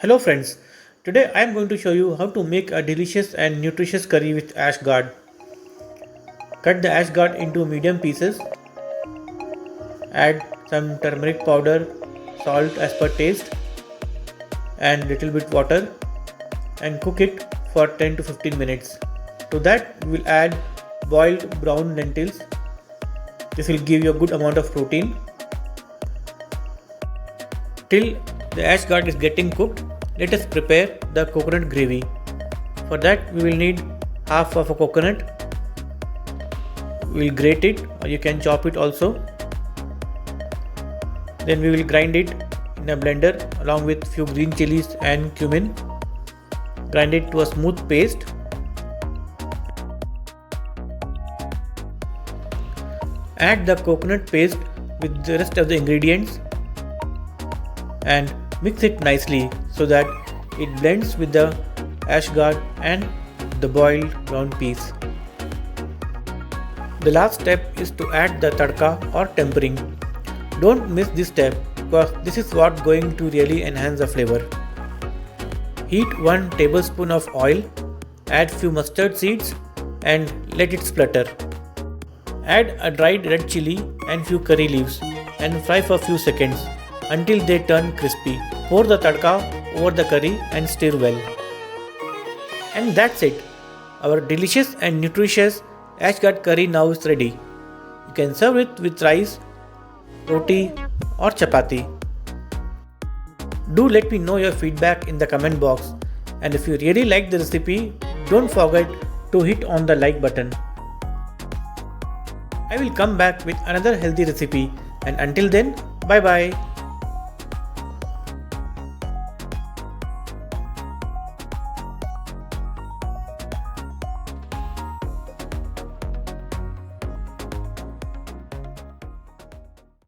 Hello friends, today I am going to show you how to make a delicious and nutritious curry with ash gourd. Cut the ash gourd into medium pieces, add some turmeric powder, salt as per taste and little bit water and cook it for 10 to 15 minutes. To that we will add boiled brown lentils. This will give you a good amount of protein. Till the ash gourd is getting cooked, let us prepare the coconut gravy. For that we will need half of a coconut. We will grate it or you can chop it also. Then we will grind it in a blender along with few green chillies and cumin. Grind it to a smooth paste. Add the coconut paste with the rest of the ingredients and mix it nicely so that it blends with the ash gourd and the boiled brown peas. The last step is to add the tadka or tempering. Don't miss this step because this is what going to really enhance the flavor. Heat 1 tablespoon of oil, add few mustard seeds and let it splutter. Add a dried red chilli and few curry leaves and fry for a few seconds until they turn crispy. Pour the tadka over the curry and stir well. And that's it. Our delicious and nutritious ash gourd curry now is ready. You can serve it with rice, roti or chapati. Do let me know your feedback in the comment box, and if you really like the recipe, don't forget to hit on the like button. I will come back with another healthy recipe, and until then, bye bye.